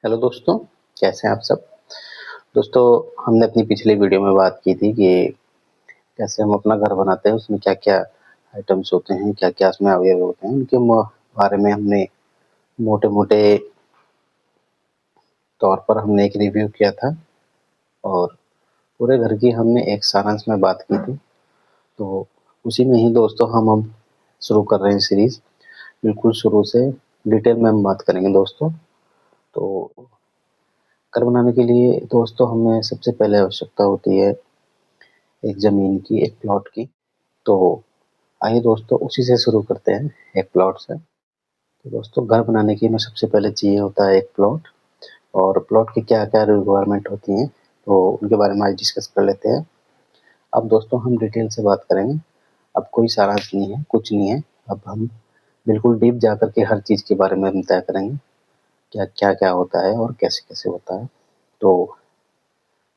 Hello दोस्तों, कैसे हैं आप सब? दोस्तों, हमने अपनी पिछली वीडियो में बात की थी कि कैसे हम अपना घर बनाते हैं, उसमें क्या-क्या आइटम्स होते हैं, क्या-क्या उसमें अवयव होते हैं, उनके बारे में हमने मोटे-मोटे तौर पर हमने एक रिव्यू किया था और पूरे घर की हमने एक सारांश में बात की थी। तो उसी में ही दोस्तों हम अब शुरू कर रहे हैं सीरीज़। बिल्कुल शुरू से डिटेल में हम बात करेंगे दोस्तों। तो घर बनाने के लिए दोस्तों हमें सबसे पहले आवश्यकता होती है एक ज़मीन की, एक प्लॉट की। तो आइए दोस्तों उसी से शुरू करते हैं, एक प्लॉट से। तो दोस्तों घर बनाने के लिए सबसे पहले चाहिए होता है एक प्लॉट और प्लॉट की क्या-क्या रिक्वायरमेंट होती हैं, तो उनके बारे में आज डिस्कस कर लेते हैं। अब दोस्तों हम डिटेल से बात करेंगे। अब कोई सारांश नहीं है, कुछ नहीं है। अब हम बिल्कुल डीप जाकर के हर चीज़ के बारे में हम तय करेंगे, क्या-क्या होता है और कैसे-कैसे होता है। तो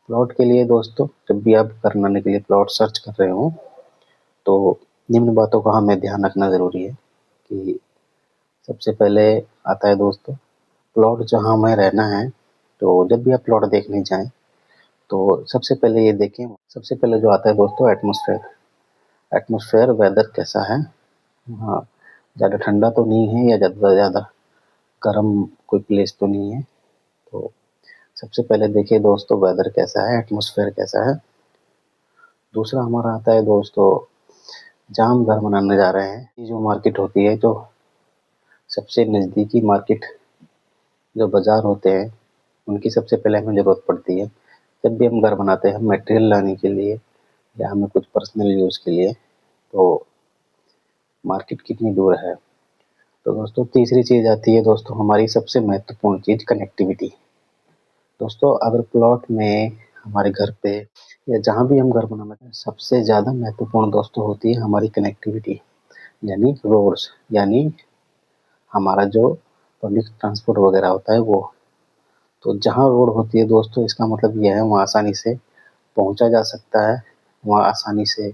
प्लॉट के लिए दोस्तों जब भी आप घर बनाने के लिए प्लॉट सर्च कर रहे हो, तो निम्न बातों का हमें ध्यान रखना ज़रूरी है कि सबसे पहले आता है दोस्तों प्लॉट जहाँ हमें रहना है। तो जब भी आप प्लॉट देखने जाएँ, तो सबसे पहले ये देखें, सबसे पहले जो आता है दोस्तों एटमॉस्फेयर। एटमॉस्फेयर वेदर कैसा है? हाँ, ज़्यादा ठंडा तो नहीं है या ज़्यादा गर्म कोई प्लेस तो नहीं है। तो सबसे पहले देखिए दोस्तों वेदर कैसा है, एटमॉस्फेयर कैसा है। दूसरा हमारा आता है दोस्तों जहाँ हम घर बनाने जा रहे हैं, ये जो मार्केट होती है, जो सबसे नज़दीकी मार्केट, जो बाज़ार होते हैं, उनकी सबसे पहले हमें ज़रूरत पड़ती है। जब भी हम घर बनाते हैं, हम मटेरियल लाने के लिए या हमें कुछ पर्सनल यूज़ के लिए, तो मार्केट कितनी दूर है। तो दोस्तों तीसरी चीज़ आती है दोस्तों हमारी सबसे महत्वपूर्ण चीज़ कनेक्टिविटी। दोस्तों अगर प्लॉट में हमारे घर पे या जहाँ भी हम घर बनाना चाहें, सबसे ज़्यादा महत्वपूर्ण दोस्तों होती है हमारी कनेक्टिविटी, यानी रोड्स, यानी हमारा जो पब्लिक ट्रांसपोर्ट वगैरह होता है वो। तो जहाँ रोड होती है दोस्तों इसका मतलब ये है वहाँ आसानी से पहुँचा जा सकता है, वहाँ आसानी से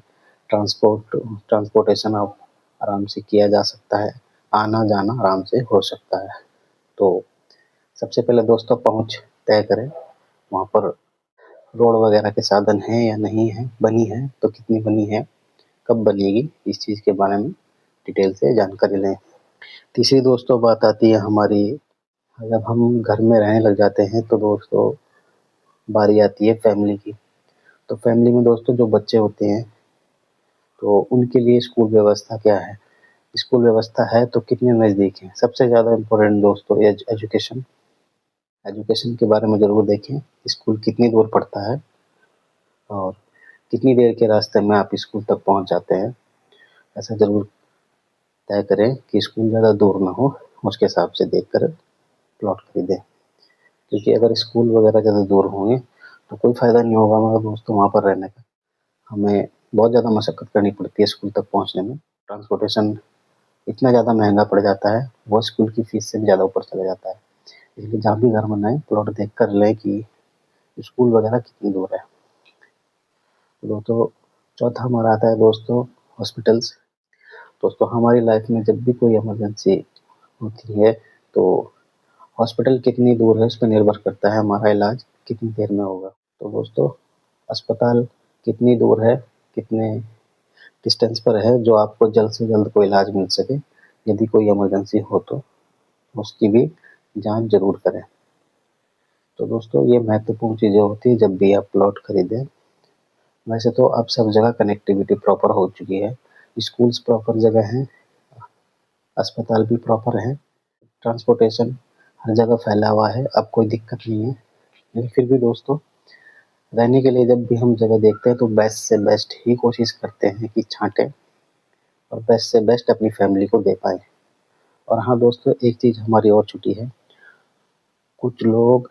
ट्रांसपोर्टेशन आराम से किया जा सकता है, आना-जाना आराम से हो सकता है। तो सबसे पहले दोस्तों पहुँच तय करें, वहाँ पर रोड वगैरह के साधन हैं या नहीं हैं, बनी है तो कितनी बनी है, कब बनेगी, इस चीज़ के बारे में डिटेल से जानकारी लें। तीसरी दोस्तों बात आती है हमारी, जब हम घर में रहने लग जाते हैं तो दोस्तों बारी आती है फैमिली की। तो फैमिली में दोस्तों जो बच्चे होते हैं, तो उनके लिए स्कूल व्यवस्था क्या है? स्कूल व्यवस्था है तो कितने नज़दीक है? सबसे ज़्यादा इम्पोर्टेंट दोस्तों एजुकेशन। एजुकेशन के बारे में ज़रूर देखें, स्कूल कितनी दूर पड़ता है और कितनी देर के रास्ते में आप स्कूल तक पहुँच जाते हैं। ऐसा ज़रूर तय करें कि स्कूल ज़्यादा दूर ना हो, उसके हिसाब से देखकर प्लॉट खरीदें। क्योंकि अगर स्कूल वगैरह ज़्यादा दूर होंगे तो कोई फ़ायदा नहीं होगा हमारा दोस्तों वहाँ पर रहने का। हमें बहुत ज़्यादा मशक्कत करनी पड़ती है स्कूल तक पहुँचने में। ट्रांसपोर्टेशन इतना ज़्यादा महँगा पड़ जाता है, वो स्कूल की फ़ीस से भी ज़्यादा ऊपर चला जाता है। इसलिए जहाँ भी घर बनाएँ प्लॉट देख कर लें कि स्कूल वगैरह कितनी दूर है। तो चौथा हमारा आता है दोस्तों हॉस्पिटल्स। दोस्तों हमारी लाइफ़ में जब भी कोई इमरजेंसी होती है, तो हॉस्पिटल कितनी दूर है उस पे निर्भर करता है हमारा इलाज कितनी देर में होगा। तो दोस्तों अस्पताल कितनी दूर है, कितने डिस्टेंस पर है जो आपको जल्द से जल्द कोई इलाज मिल सके, यदि कोई इमरजेंसी हो तो उसकी भी जाँच ज़रूर करें। तो दोस्तों ये महत्वपूर्ण चीज़ें होती हैं जब भी आप प्लॉट खरीदें। वैसे तो अब सब जगह कनेक्टिविटी प्रॉपर हो चुकी है, स्कूल्स प्रॉपर जगह हैं, अस्पताल भी प्रॉपर हैं, ट्रांसपोर्टेशन हर जगह फैला हुआ है, अब कोई दिक्कत नहीं है। लेकिन फिर भी दोस्तों रहने के लिए जब भी हम जगह देखते हैं तो बेस्ट से बेस्ट ही कोशिश करते हैं कि छाँटें और बेस्ट से बेस्ट अपनी फैमिली को दे पाएँ। और हाँ दोस्तों एक चीज़ हमारी और छूटी है, कुछ लोग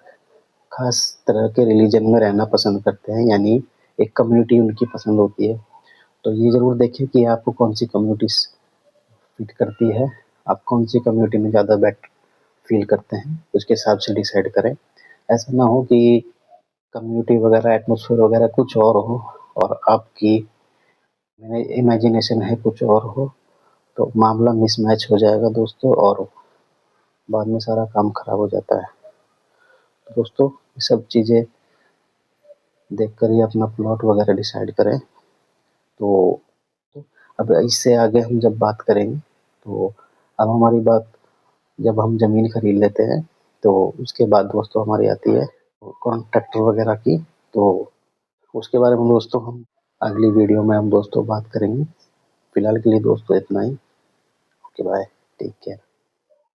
खास तरह के रिलीजन में रहना पसंद करते हैं, यानी एक कम्युनिटी उनकी पसंद होती है। तो ये ज़रूर देखें कि आपको कौन-सी कम्युनिटी फिट करती है, आप कौन-सी कम्युनिटी में ज़्यादा बेटर फ़ील करते हैं, उसके हिसाब से डिसाइड करें। ऐसा ना हो कि कम्युनिटी वगैरह, एटमॉस्फेयर वगैरह कुछ और हो और आपकी इमेजिनेशन है कुछ और हो, तो मामला मिसमैच हो जाएगा दोस्तों और बाद में सारा काम खराब हो जाता है। दोस्तों ये सब चीज़ें देखकर ही अपना प्लॉट वगैरह डिसाइड करें। तो अब इससे आगे हम जब बात करेंगे तो अब हमारी बात जब हम ज़मीन खरीद लेते हैं तो उसके बाद दोस्तों हमारी आती है कॉन्ट्रैक्टर वगैरह की। तो उसके बारे में दोस्तों हम अगली वीडियो में हम दोस्तों बात करेंगे। फिलहाल के लिए दोस्तों इतना ही। Okay bye, take care.